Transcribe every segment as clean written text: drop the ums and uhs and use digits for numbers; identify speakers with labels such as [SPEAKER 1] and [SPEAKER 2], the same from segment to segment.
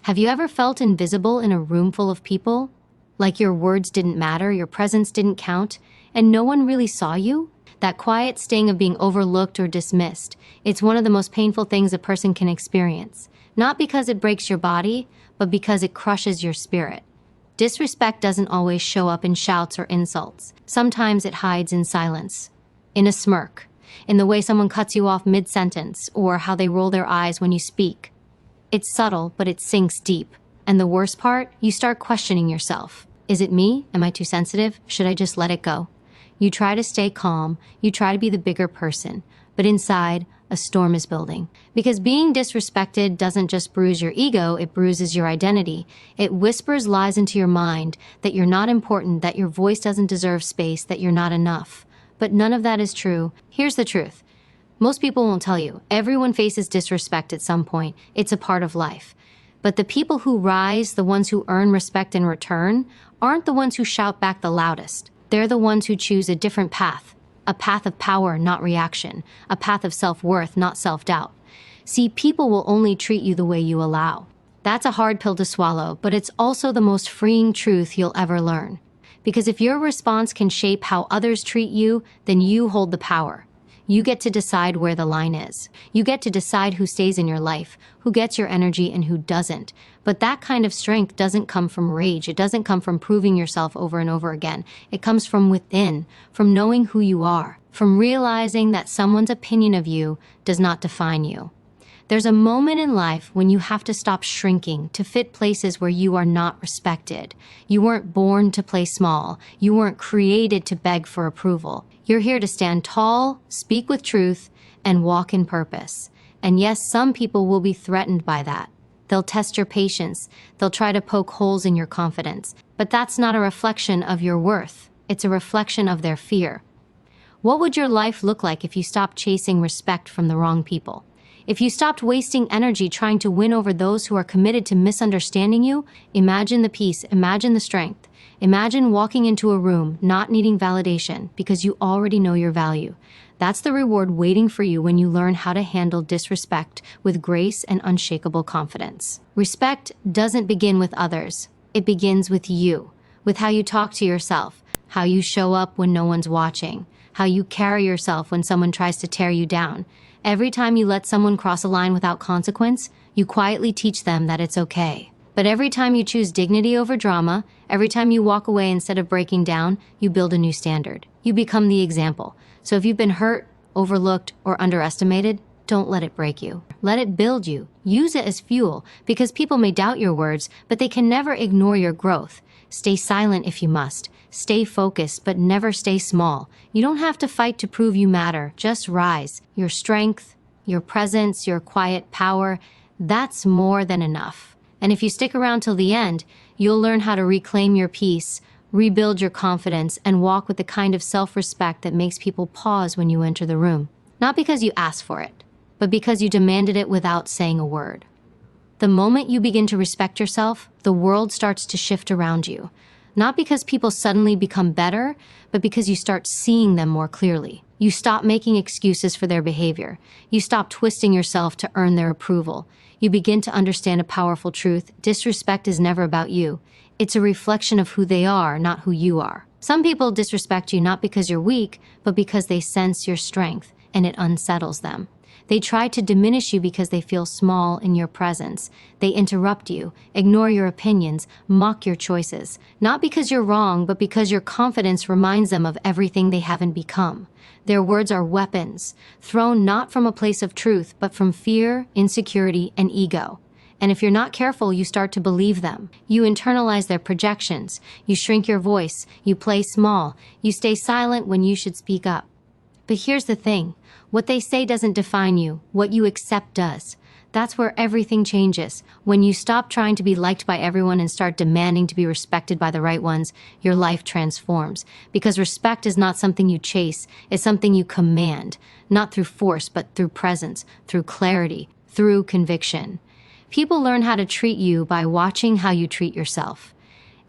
[SPEAKER 1] Have you ever felt invisible in a room full of people? Like your words didn't matter, your presence didn't count, and no one really saw you? That quiet sting of being overlooked or dismissed, it's one of the most painful things a person can experience. Not because it breaks your body, but because it crushes your spirit. Disrespect doesn't always show up in shouts or insults. Sometimes it hides in silence, in a smirk, in the way someone cuts you off mid-sentence, or how they roll their eyes when you speak. It's subtle, but it sinks deep. And the worst part, you start questioning yourself. Is it me? Am I too sensitive? Should I just let it go? You try to stay calm, you try to be the bigger person, but inside, a storm is building. Because being disrespected doesn't just bruise your ego, it bruises your identity. It whispers lies into your mind that you're not important, that your voice doesn't deserve space, that you're not enough. But none of that is true. Here's the truth. Most people won't tell you. Everyone faces disrespect at some point. It's a part of life. But the people who rise, the ones who earn respect in return, aren't the ones who shout back the loudest. They're the ones who choose a different path. A path of power, not reaction. A path of self-worth, not self-doubt. See, people will only treat you the way you allow. That's a hard pill to swallow, but it's also the most freeing truth you'll ever learn. Because if your response can shape how others treat you, then you hold the power. You get to decide where the line is. You get to decide who stays in your life, who gets your energy and who doesn't. But that kind of strength doesn't come from rage. It doesn't come from proving yourself over and over again. It comes from within, from knowing who you are, from realizing that someone's opinion of you does not define you. There's a moment in life when you have to stop shrinking to fit places where you are not respected. You weren't born to play small. You weren't created to beg for approval. You're here to stand tall, speak with truth, and walk in purpose. And yes, some people will be threatened by that. They'll test your patience. They'll try to poke holes in your confidence. But that's not a reflection of your worth. It's a reflection of their fear. What would your life look like if you stopped chasing respect from the wrong people? If you stopped wasting energy trying to win over those who are committed to misunderstanding you? Imagine the peace, imagine the strength. Imagine walking into a room, not needing validation, because you already know your value. That's the reward waiting for you when you learn how to handle disrespect with grace and unshakable confidence. Respect doesn't begin with others. It begins with you, with how you talk to yourself, how you show up when no one's watching, how you carry yourself when someone tries to tear you down. Every time you let someone cross a line without consequence, you quietly teach them that it's okay. But every time you choose dignity over drama, every time you walk away instead of breaking down, you build a new standard. You become the example. So if you've been hurt, overlooked, or underestimated, don't let it break you. Let it build you. Use it as fuel, because people may doubt your words, but they can never ignore your growth. Stay silent if you must. Stay focused, but never stay small. You don't have to fight to prove you matter. Just rise. Your strength, your presence, your quiet power, that's more than enough. And if you stick around till the end, you'll learn how to reclaim your peace, rebuild your confidence, and walk with the kind of self-respect that makes people pause when you enter the room. Not because you asked for it, but because you demanded it without saying a word. The moment you begin to respect yourself, the world starts to shift around you. Not because people suddenly become better, but because you start seeing them more clearly. You stop making excuses for their behavior. You stop twisting yourself to earn their approval. You begin to understand a powerful truth. Disrespect is never about you. It's a reflection of who they are, not who you are. Some people disrespect you not because you're weak, but because they sense your strength, and it unsettles them. They try to diminish you because they feel small in your presence. They interrupt you, ignore your opinions, mock your choices. Not because you're wrong, but because your confidence reminds them of everything they haven't become. Their words are weapons, thrown not from a place of truth, but from fear, insecurity, and ego. And if you're not careful, you start to believe them. You internalize their projections. You shrink your voice. You play small. You stay silent when you should speak up. But here's the thing. What they say doesn't define you. What you accept does. That's where everything changes. When you stop trying to be liked by everyone and start demanding to be respected by the right ones, your life transforms. Because respect is not something you chase. It's something you command. Not through force, but through presence, through clarity, through conviction. People learn how to treat you by watching how you treat yourself.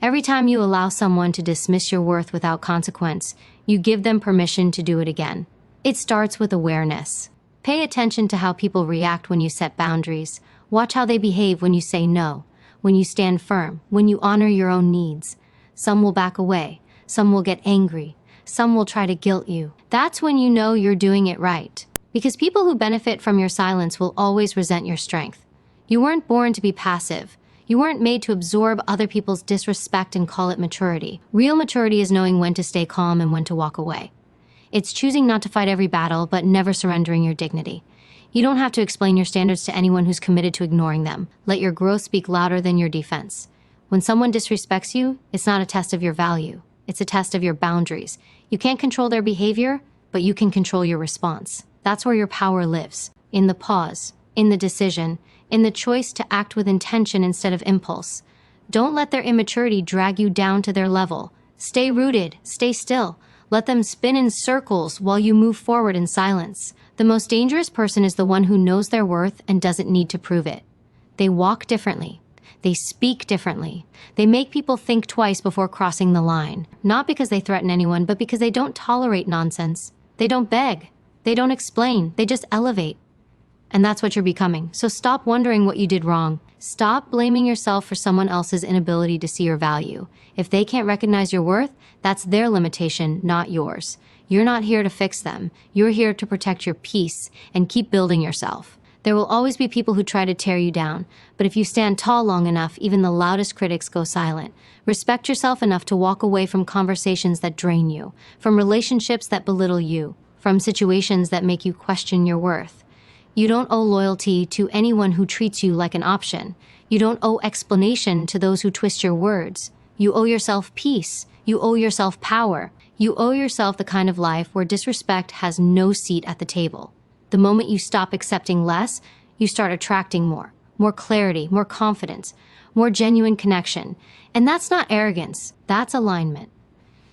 [SPEAKER 1] Every time you allow someone to dismiss your worth without consequence, you give them permission to do it again. It starts with awareness. Pay attention to how people react when you set boundaries. Watch how they behave when you say no. when you stand firm, when you honor your own needs. Some will back away, some will get angry, some will try to guilt you. That's when you know you're doing it right. Because people who benefit from your silence will always resent your strength. You weren't born to be passive. You weren't made to absorb other people's disrespect and call it maturity. Real maturity is knowing when to stay calm and when to walk away. It's choosing not to fight every battle, but never surrendering your dignity. You don't have to explain your standards to anyone who's committed to ignoring them. Let your growth speak louder than your defense. When someone disrespects you, it's not a test of your value. It's a test of your boundaries. You can't control their behavior, but you can control your response. That's where your power lives. In the pause, in the decision, in the choice to act with intention instead of impulse. Don't let their immaturity drag you down to their level. Stay rooted, stay still. Let them spin in circles while you move forward in silence. The most dangerous person is the one who knows their worth and doesn't need to prove it. They walk differently. They speak differently. They make people think twice before crossing the line. Not because they threaten anyone, but because they don't tolerate nonsense. They don't beg. They don't explain. They just elevate. And that's what you're becoming. So stop wondering what you did wrong. Stop blaming yourself for someone else's inability to see your value. If they can't recognize your worth, that's their limitation, not yours. You're not here to fix them. You're here to protect your peace and keep building yourself. There will always be people who try to tear you down, but if you stand tall long enough, even the loudest critics go silent. Respect yourself enough to walk away from conversations that drain you, from relationships that belittle you, from situations that make you question your worth. You don't owe loyalty to anyone who treats you like an option. You don't owe explanation to those who twist your words. You owe yourself peace. You owe yourself power. You owe yourself the kind of life where disrespect has no seat at the table. The moment you stop accepting less, you start attracting more clarity, more confidence, more genuine connection. And that's not arrogance, that's alignment.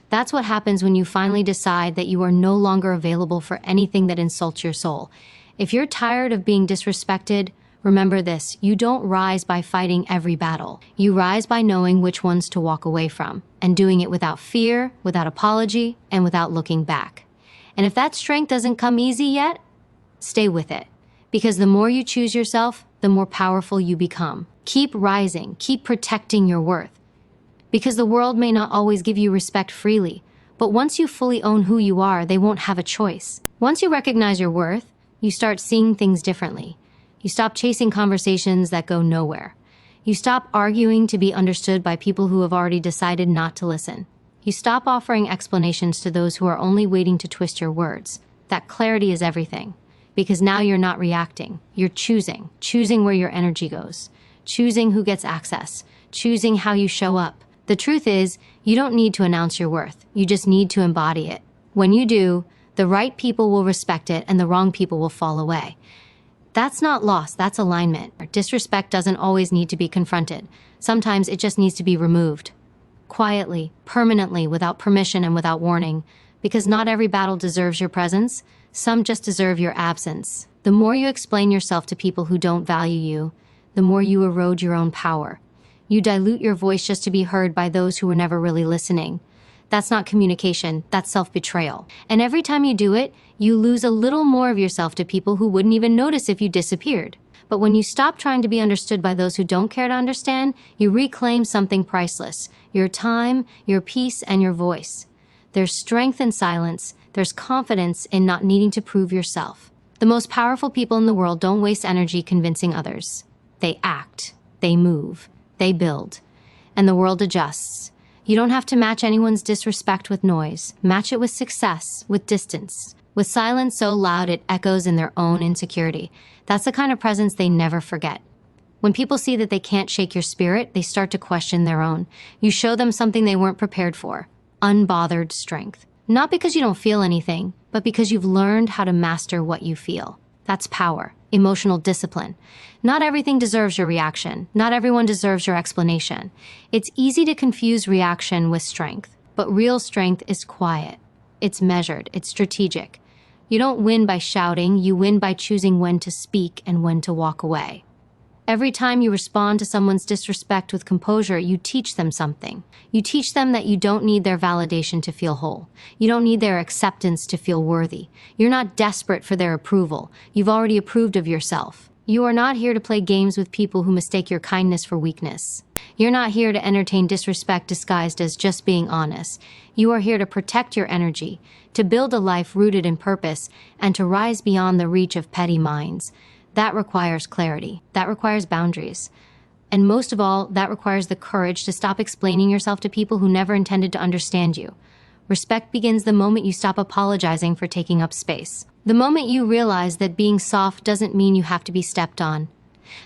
[SPEAKER 1] That's what happens when you finally decide that you are no longer available for anything that insults your soul. If you're tired of being disrespected, remember this: you don't rise by fighting every battle. You rise by knowing which ones to walk away from, and doing it without fear, without apology, and without looking back. And if that strength doesn't come easy yet, stay with it. Because the more you choose yourself, the more powerful you become. Keep rising, keep protecting your worth. Because the world may not always give you respect freely, but once you fully own who you are, they won't have a choice. Once you recognize your worth, you start seeing things differently. You stop chasing conversations that go nowhere. You stop arguing to be understood by people who have already decided not to listen. You stop offering explanations to those who are only waiting to twist your words. That clarity is everything. Because now you're not reacting. You're choosing where your energy goes, choosing who gets access, choosing how you show up. The truth is, you don't need to announce your worth. You just need to embody it. When you do, the right people will respect it and the wrong people will fall away. That's not loss, that's alignment. Disrespect doesn't always need to be confronted. Sometimes it just needs to be removed. Quietly, permanently, without permission and without warning. Because not every battle deserves your presence. Some just deserve your absence. The more you explain yourself to people who don't value you, the more you erode your own power. You dilute your voice just to be heard by those who were never really listening. That's not communication, that's self-betrayal. And every time you do it, you lose a little more of yourself to people who wouldn't even notice if you disappeared. But when you stop trying to be understood by those who don't care to understand, you reclaim something priceless: your time, your peace, and your voice. There's strength in silence. There's confidence in not needing to prove yourself. The most powerful people in the world don't waste energy convincing others. They act, they move, they build, and the world adjusts. You don't have to match anyone's disrespect with noise. Match it with success, with distance, with silence so loud it echoes in their own insecurity. That's the kind of presence they never forget. When people see that they can't shake your spirit, they start to question their own. You show them something they weren't prepared for: unbothered strength. Not because you don't feel anything, but because you've learned how to master what you feel. That's power, emotional discipline. Not everything deserves your reaction. Not everyone deserves your explanation. It's easy to confuse reaction with strength, but real strength is quiet. It's measured, it's strategic. You don't win by shouting, you win by choosing when to speak and when to walk away. Every time you respond to someone's disrespect with composure, you teach them something. You teach them that you don't need their validation to feel whole. You don't need their acceptance to feel worthy. You're not desperate for their approval. You've already approved of yourself. You are not here to play games with people who mistake your kindness for weakness. You're not here to entertain disrespect disguised as just being honest. You are here to protect your energy, to build a life rooted in purpose, and to rise beyond the reach of petty minds. That requires clarity. That requires boundaries. And most of all, that requires the courage to stop explaining yourself to people who never intended to understand you. Respect begins the moment you stop apologizing for taking up space. The moment you realize that being soft doesn't mean you have to be stepped on.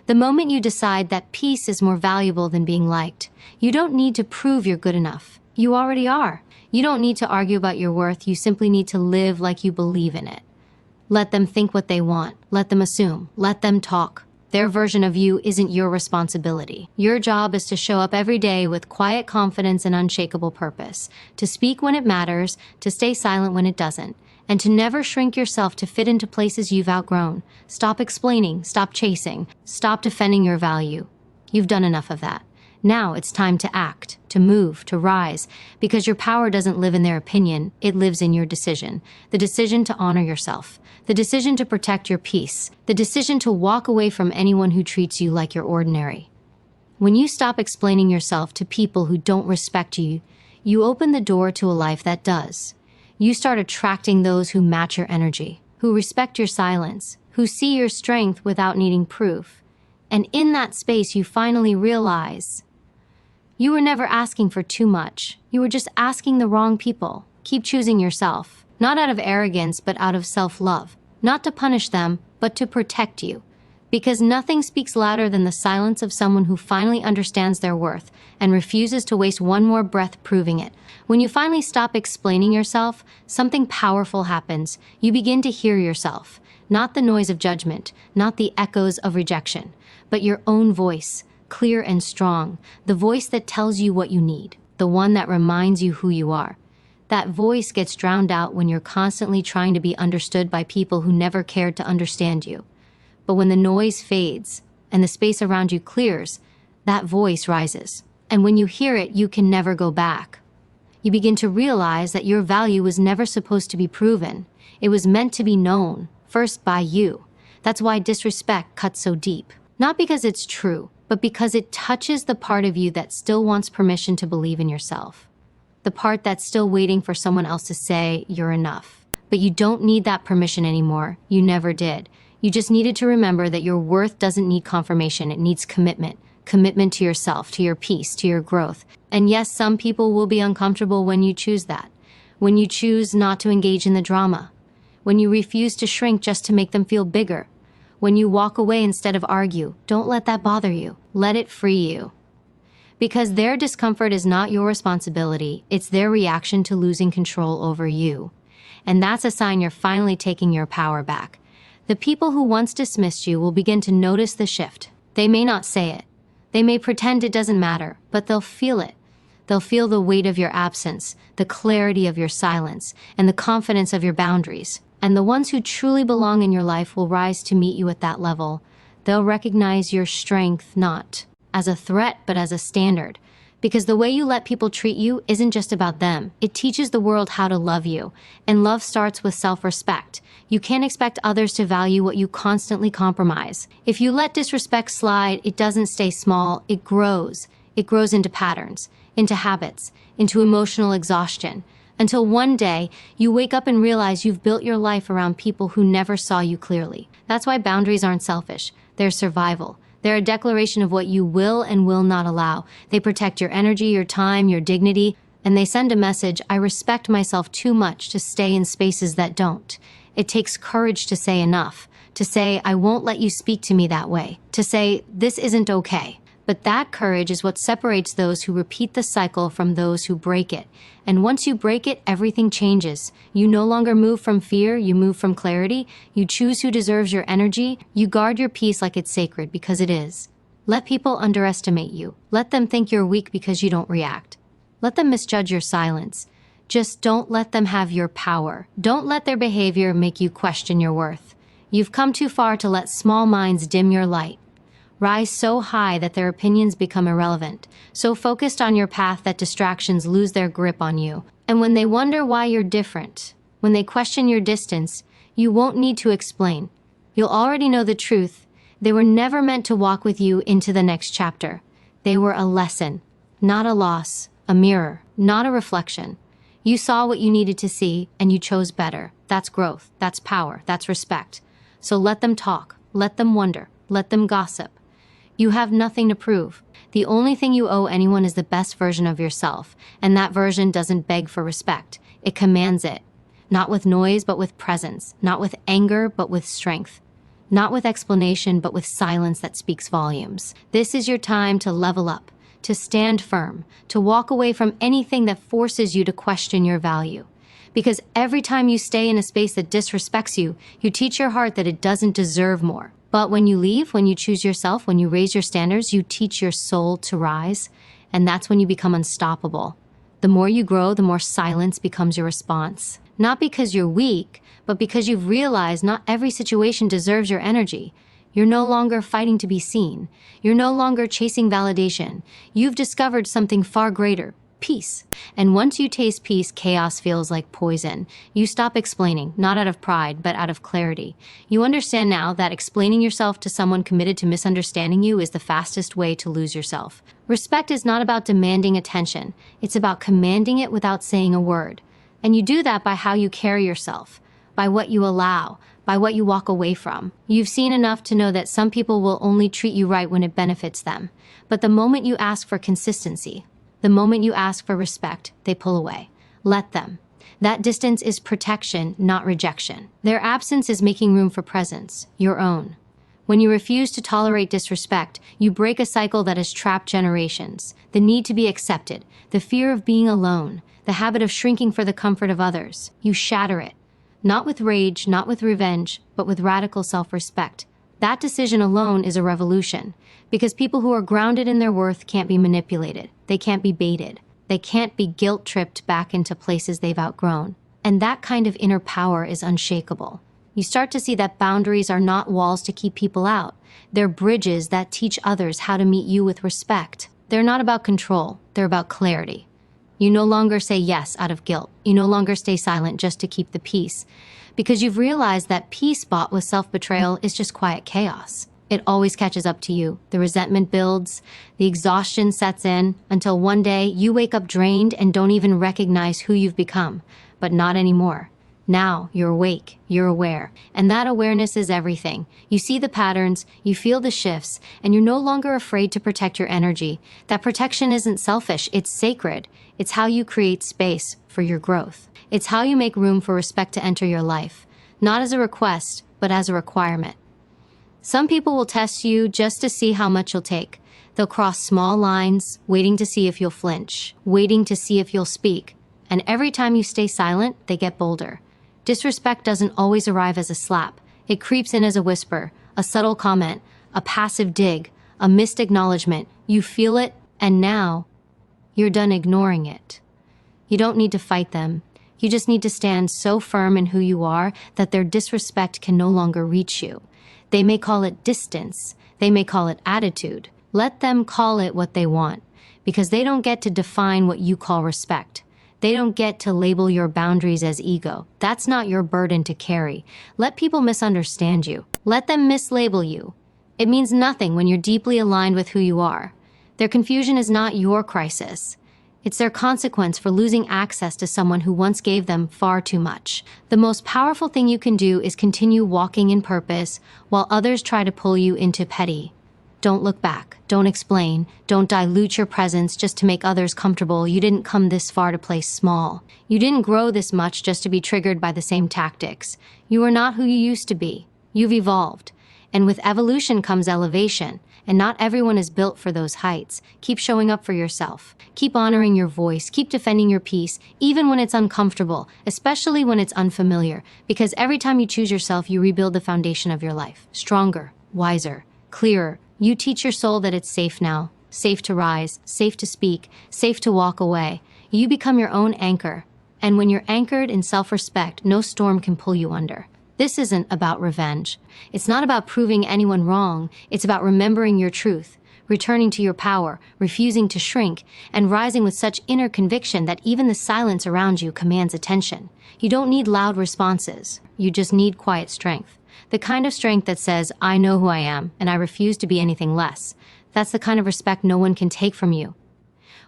[SPEAKER 1] The moment you decide that peace is more valuable than being liked. You don't need to prove you're good enough. You already are. You don't need to argue about your worth. You simply need to live like you believe in it. Let them think what they want. Let them assume. Let them talk. Their version of you isn't your responsibility. Your job is to show up every day with quiet confidence and unshakable purpose, to speak when it matters, to stay silent when it doesn't, and to never shrink yourself to fit into places you've outgrown. Stop explaining, stop chasing, stop defending your value. You've done enough of that. Now it's time to act, to move, to rise, because your power doesn't live in their opinion, it lives in your decision. The decision to honor yourself, the decision to protect your peace, the decision to walk away from anyone who treats you like you're ordinary. When you stop explaining yourself to people who don't respect you, you open the door to a life that does. You start attracting those who match your energy, who respect your silence, who see your strength without needing proof. And in that space, you finally realize you were never asking for too much. You were just asking the wrong people. Keep choosing yourself, not out of arrogance, but out of self-love. Not to punish them, but to protect you. Because nothing speaks louder than the silence of someone who finally understands their worth and refuses to waste one more breath proving it. When you finally stop explaining yourself, something powerful happens. You begin to hear yourself. Not the noise of judgment, not the echoes of rejection, but your own voice. Clear and strong, the voice that tells you what you need, the one that reminds you who you are. That voice gets drowned out when you're constantly trying to be understood by people who never cared to understand you. But when the noise fades and the space around you clears, that voice rises. And when you hear it, you can never go back. You begin to realize that your value was never supposed to be proven. It was meant to be known, first by you. That's why disrespect cuts so deep. Not because it's true, but because it touches the part of you that still wants permission to believe in yourself. The part that's still waiting for someone else to say you're enough. But you don't need that permission anymore. You never did. You just needed to remember that your worth doesn't need confirmation. It needs commitment. Commitment to yourself, to your peace, to your growth. And yes, some people will be uncomfortable when you choose that. When you choose not to engage in the drama. When you refuse to shrink just to make them feel bigger. When you walk away instead of argue, don't let that bother you. Let it free you. Because their discomfort is not your responsibility, it's their reaction to losing control over you. And that's a sign you're finally taking your power back. The people who once dismissed you will begin to notice the shift. They may not say it. They may pretend it doesn't matter, but they'll feel it. They'll feel the weight of your absence, the clarity of your silence, and the confidence of your boundaries. And the ones who truly belong in your life will rise to meet you at that level. They'll recognize your strength not as a threat, but as a standard. Because the way you let people treat you isn't just about them. It teaches the world how to love you. And love starts with self-respect. You can't expect others to value what you constantly compromise. If you let disrespect slide, it doesn't stay small, it grows. It grows into patterns, into habits, into emotional exhaustion. Until one day, you wake up and realize you've built your life around people who never saw you clearly. That's why boundaries aren't selfish. They're survival. They're a declaration of what you will and will not allow. They protect your energy, your time, your dignity, and they send a message, I respect myself too much to stay in spaces that don't. It takes courage to say enough, to say, I won't let you speak to me that way, to say, this isn't okay. But that courage is what separates those who repeat the cycle from those who break it. And once you break it, everything changes. You no longer move from fear, you move from clarity. You choose who deserves your energy. You guard your peace like it's sacred, because it is. Let people underestimate you. Let them think you're weak because you don't react. Let them misjudge your silence. Just don't let them have your power. Don't let their behavior make you question your worth. You've come too far to let small minds dim your light. Rise so high that their opinions become irrelevant, so focused on your path that distractions lose their grip on you. And when they wonder why you're different, when they question your distance, you won't need to explain. You'll already know the truth. They were never meant to walk with you into the next chapter. They were a lesson, not a loss, a mirror, not a reflection. You saw what you needed to see, and you chose better. That's growth, that's power, that's respect. So let them talk, let them wonder, let them gossip. You have nothing to prove. The only thing you owe anyone is the best version of yourself, and that version doesn't beg for respect. It commands it. Not with noise, but with presence. Not with anger, but with strength. Not with explanation, but with silence that speaks volumes. This is your time to level up, to stand firm, to walk away from anything that forces you to question your value. Because every time you stay in a space that disrespects you, you teach your heart that it doesn't deserve more. But when you leave, when you choose yourself, when you raise your standards, you teach your soul to rise, and that's when you become unstoppable. The more you grow, the more silence becomes your response. Not because you're weak, but because you've realized not every situation deserves your energy. You're no longer fighting to be seen. You're no longer chasing validation. You've discovered something far greater. Peace. And once you taste peace, chaos feels like poison. You stop explaining, not out of pride, but out of clarity. You understand now that explaining yourself to someone committed to misunderstanding you is the fastest way to lose yourself. Respect is not about demanding attention. It's about commanding it without saying a word. And you do that by how you carry yourself, by what you allow, by what you walk away from. You've seen enough to know that some people will only treat you right when it benefits them. But the moment you ask for consistency, the moment you ask for respect, they pull away. Let them. That distance is protection, not rejection. Their absence is making room for presence, your own. When you refuse to tolerate disrespect, you break a cycle that has trapped generations. The need to be accepted, the fear of being alone, the habit of shrinking for the comfort of others. You shatter it. Not with rage, not with revenge, but with radical self-respect. That decision alone is a revolution, because people who are grounded in their worth can't be manipulated. They can't be baited. They can't be guilt-tripped back into places they've outgrown. And that kind of inner power is unshakable. You start to see that boundaries are not walls to keep people out. They're bridges that teach others how to meet you with respect. They're not about control. They're about clarity. You no longer say yes out of guilt. You no longer stay silent just to keep the peace, because you've realized that peace bought with self-betrayal is just quiet chaos. It always catches up to you. The resentment builds, the exhaustion sets in, until one day you wake up drained and don't even recognize who you've become. But not anymore. Now you're awake, you're aware, and that awareness is everything. You see the patterns, you feel the shifts, and you're no longer afraid to protect your energy. That protection isn't selfish, it's sacred. It's how you create space for your growth. It's how you make room for respect to enter your life, not as a request, but as a requirement. Some people will test you just to see how much you'll take. They'll cross small lines, waiting to see if you'll flinch, waiting to see if you'll speak. And every time you stay silent, they get bolder. Disrespect doesn't always arrive as a slap. It creeps in as a whisper, a subtle comment, a passive dig, a missed acknowledgement. You feel it, and now you're done ignoring it. You don't need to fight them. You just need to stand so firm in who you are that their disrespect can no longer reach you. They may call it distance. They may call it attitude. Let them call it what they want, because they don't get to define what you call respect. They don't get to label your boundaries as ego. That's not your burden to carry. Let people misunderstand you. Let them mislabel you. It means nothing when you're deeply aligned with who you are. Their confusion is not your crisis. It's their consequence for losing access to someone who once gave them far too much. The most powerful thing you can do is continue walking in purpose while others try to pull you into petty. Don't look back. Don't explain. Don't dilute your presence just to make others comfortable. You didn't come this far to play small. You didn't grow this much just to be triggered by the same tactics. You are not who you used to be. You've evolved. And with evolution comes elevation. And not everyone is built for those heights. Keep showing up for yourself. Keep honoring your voice. Keep defending your peace, even when it's uncomfortable, especially when it's unfamiliar. Because every time you choose yourself, you rebuild the foundation of your life. Stronger, wiser, clearer. You teach your soul that it's safe now, safe to rise, safe to speak, safe to walk away. You become your own anchor. And when you're anchored in self-respect, no storm can pull you under. This isn't about revenge. It's not about proving anyone wrong. It's about remembering your truth, returning to your power, refusing to shrink, and rising with such inner conviction that even the silence around you commands attention. You don't need loud responses. You just need quiet strength. The kind of strength that says, I know who I am, and I refuse to be anything less. That's the kind of respect no one can take from you.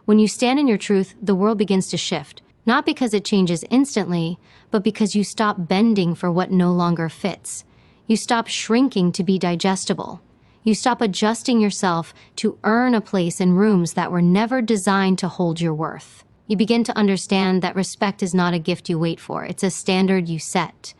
[SPEAKER 1] When you stand in your truth, the world begins to shift. Not because it changes instantly, but because you stop bending for what no longer fits. You stop shrinking to be digestible. You stop adjusting yourself to earn a place in rooms that were never designed to hold your worth. You begin to understand that respect is not a gift you wait for, it's a standard you set.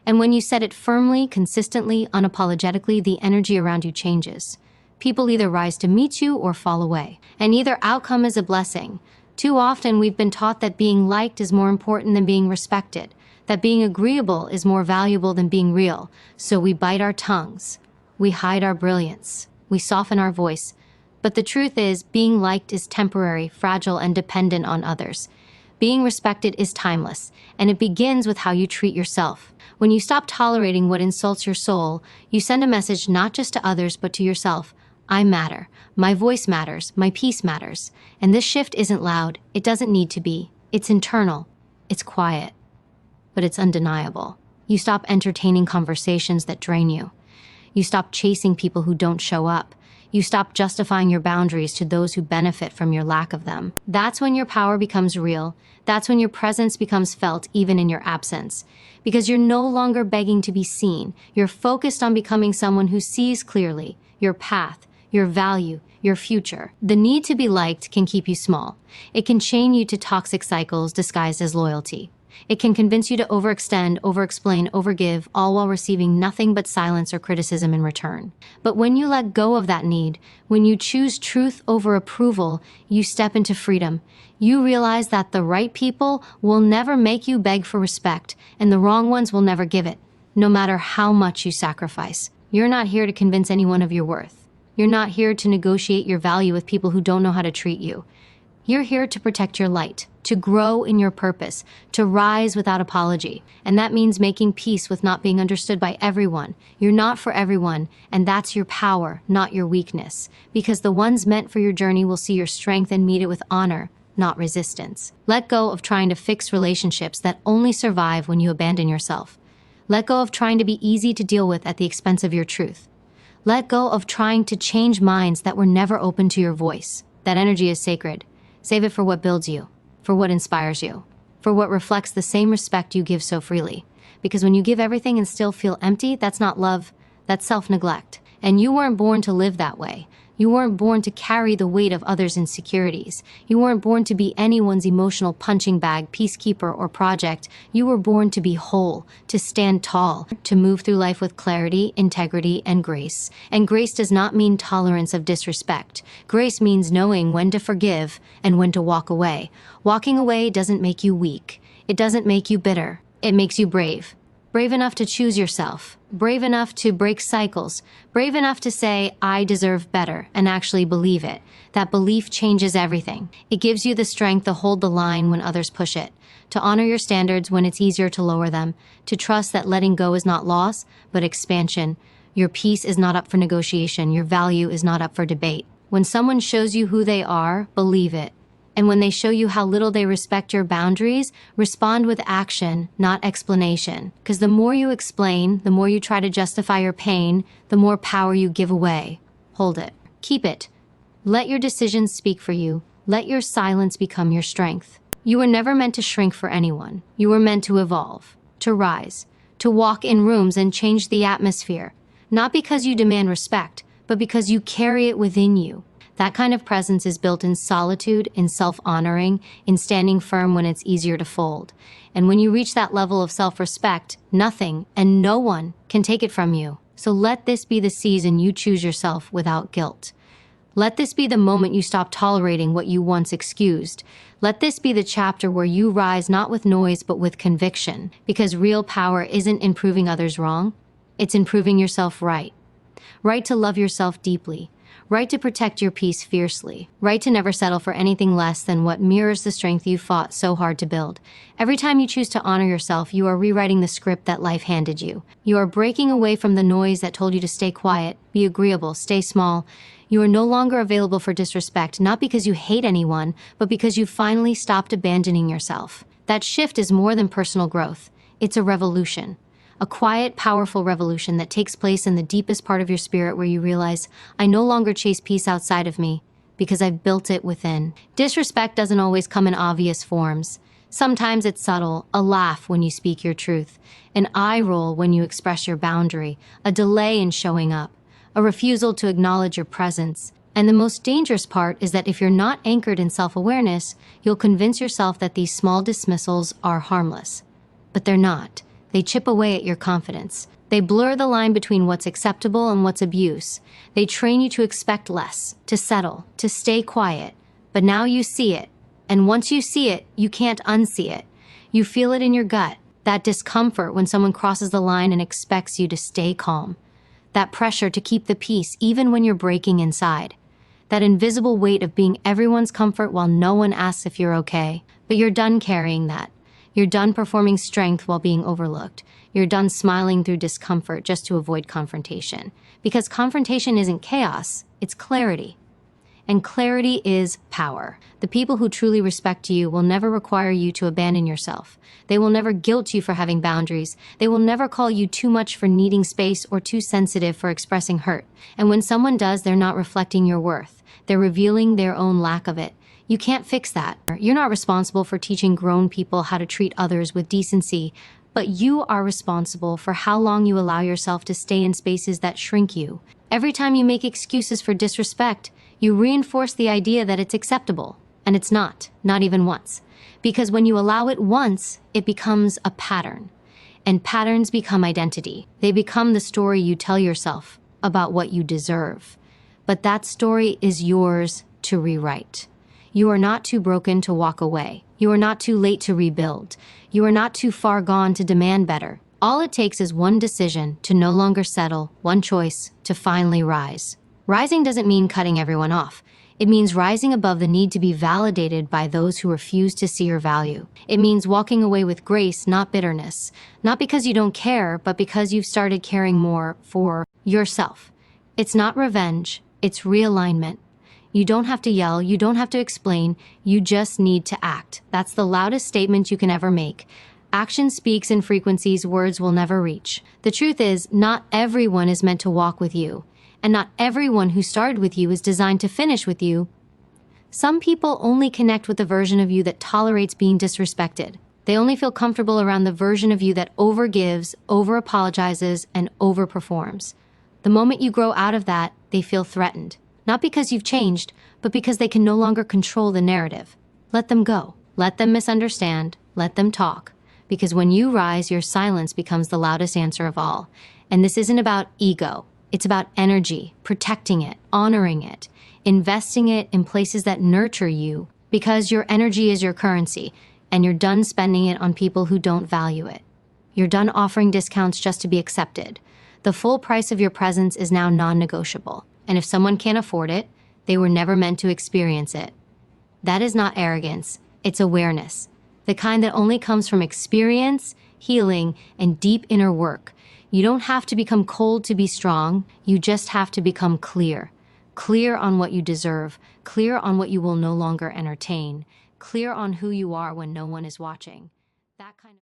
[SPEAKER 1] And when you set it firmly, consistently, unapologetically, the energy around you changes. People either rise to meet you or fall away. And either outcome is a blessing. Too often we've been taught that being liked is more important than being respected, that being agreeable is more valuable than being real. So we bite our tongues. We hide our brilliance. We soften our voice. But the truth is, being liked is temporary, fragile, and dependent on others. Being respected is timeless, and it begins with how you treat yourself. When you stop tolerating what insults your soul, you send a message not just to others, but to yourself. I matter. My voice matters. My peace matters. And this shift isn't loud. It doesn't need to be. It's internal. It's quiet. But it's undeniable. You stop entertaining conversations that drain you. You stop chasing people who don't show up. You stop justifying your boundaries to those who benefit from your lack of them. That's when your power becomes real. That's when your presence becomes felt even in your absence. Because you're no longer begging to be seen. You're focused on becoming someone who sees clearly your path, your value, your future. The need to be liked can keep you small. It can chain you to toxic cycles disguised as loyalty. It can convince you to overextend, overexplain, overgive, all while receiving nothing but silence or criticism in return. But when you let go of that need, when you choose truth over approval, you step into freedom. You realize that the right people will never make you beg for respect, and the wrong ones will never give it, no matter how much you sacrifice. You're not here to convince anyone of your worth. You're not here to negotiate your value with people who don't know how to treat you. You're here to protect your light, to grow in your purpose, to rise without apology. And that means making peace with not being understood by everyone. You're not for everyone, and that's your power, not your weakness. Because the ones meant for your journey will see your strength and meet it with honor, not resistance. Let go of trying to fix relationships that only survive when you abandon yourself. Let go of trying to be easy to deal with at the expense of your truth. Let go of trying to change minds that were never open to your voice. That energy is sacred. Save it for what builds you, for what inspires you, for what reflects the same respect you give so freely. Because when you give everything and still feel empty, that's not love, that's self-neglect. And you weren't born to live that way. You weren't born to carry the weight of others' insecurities. You weren't born to be anyone's emotional punching bag, peacekeeper, or project. You were born to be whole, to stand tall, to move through life with clarity, integrity, and grace. And grace does not mean tolerance of disrespect. Grace means knowing when to forgive and when to walk away. Walking away doesn't make you weak. It doesn't make you bitter. It makes you brave. Brave enough to choose yourself, brave enough to break cycles, brave enough to say, I deserve better, and actually believe it. That belief changes everything. It gives you the strength to hold the line when others push it, to honor your standards when it's easier to lower them, to trust that letting go is not loss, but expansion. Your peace is not up for negotiation. Your value is not up for debate. When someone shows you who they are, believe it. And when they show you how little they respect your boundaries, respond with action, not explanation. Because the more you explain, the more you try to justify your pain, the more power you give away. Hold it. Keep it. Let your decisions speak for you. Let your silence become your strength. You were never meant to shrink for anyone. You were meant to evolve, to rise, to walk in rooms and change the atmosphere. Not because you demand respect, but because you carry it within you. That kind of presence is built in solitude, in self-honoring, in standing firm when it's easier to fold. And when you reach that level of self-respect, nothing and no one can take it from you. So let this be the season you choose yourself without guilt. Let this be the moment you stop tolerating what you once excused. Let this be the chapter where you rise not with noise but with conviction. Because real power isn't in proving others wrong. It's in proving yourself right. Right to love yourself deeply. Right to protect your peace fiercely. Right to never settle for anything less than what mirrors the strength you fought so hard to build. Every time you choose to honor yourself, you are rewriting the script that life handed you. You are breaking away from the noise that told you to stay quiet, be agreeable, stay small. You are no longer available for disrespect, not because you hate anyone, but because you finally stopped abandoning yourself. That shift is more than personal growth. It's a revolution. A quiet, powerful revolution that takes place in the deepest part of your spirit where you realize, I no longer chase peace outside of me because I've built it within. Disrespect doesn't always come in obvious forms. Sometimes it's subtle, a laugh when you speak your truth, an eye roll when you express your boundary, a delay in showing up, a refusal to acknowledge your presence. And the most dangerous part is that if you're not anchored in self-awareness, you'll convince yourself that these small dismissals are harmless. But they're not. They chip away at your confidence. They blur the line between what's acceptable and what's abuse. They train you to expect less, to settle, to stay quiet. But now you see it. And once you see it, you can't unsee it. You feel it in your gut, that discomfort when someone crosses the line and expects you to stay calm. That pressure to keep the peace even when you're breaking inside. That invisible weight of being everyone's comfort while no one asks if you're okay. But you're done carrying that. You're done performing strength while being overlooked. You're done smiling through discomfort just to avoid confrontation. Because confrontation isn't chaos, it's clarity. And clarity is power. The people who truly respect you will never require you to abandon yourself. They will never guilt you for having boundaries. They will never call you too much for needing space or too sensitive for expressing hurt. And when someone does, they're not reflecting your worth. They're revealing their own lack of it. You can't fix that. You're not responsible for teaching grown people how to treat others with decency, but you are responsible for how long you allow yourself to stay in spaces that shrink you. Every time you make excuses for disrespect, you reinforce the idea that it's acceptable, and it's not even once. Because when you allow it once, it becomes a pattern. And patterns become identity. They become the story you tell yourself about what you deserve. But that story is yours to rewrite. You are not too broken to walk away. You are not too late to rebuild. You are not too far gone to demand better. All it takes is one decision to no longer settle, one choice to finally rise. Rising doesn't mean cutting everyone off. It means rising above the need to be validated by those who refuse to see your value. It means walking away with grace, not bitterness. Not because you don't care, but because you've started caring more for yourself. It's not revenge, it's realignment. You don't have to yell, you don't have to explain, you just need to act. That's the loudest statement you can ever make. Action speaks in frequencies words will never reach. The truth is, not everyone is meant to walk with you. And not everyone who started with you is designed to finish with you. Some people only connect with the version of you that tolerates being disrespected. They only feel comfortable around the version of you that overgives, over-apologizes, and overperforms. The moment you grow out of that, they feel threatened. Not because you've changed, but because they can no longer control the narrative. Let them go. Let them misunderstand. Let them talk. Because when you rise, your silence becomes the loudest answer of all. And this isn't about ego. It's about energy, protecting it, honoring it, investing it in places that nurture you, because your energy is your currency, and you're done spending it on people who don't value it. You're done offering discounts just to be accepted. The full price of your presence is now non-negotiable, and if someone can't afford it, they were never meant to experience it. That is not arrogance, it's awareness, the kind that only comes from experience, healing, and deep inner work. You don't have to become cold to be strong. You just have to become clear. Clear on what you deserve. Clear on what you will no longer entertain. Clear on who you are when no one is watching. That kind of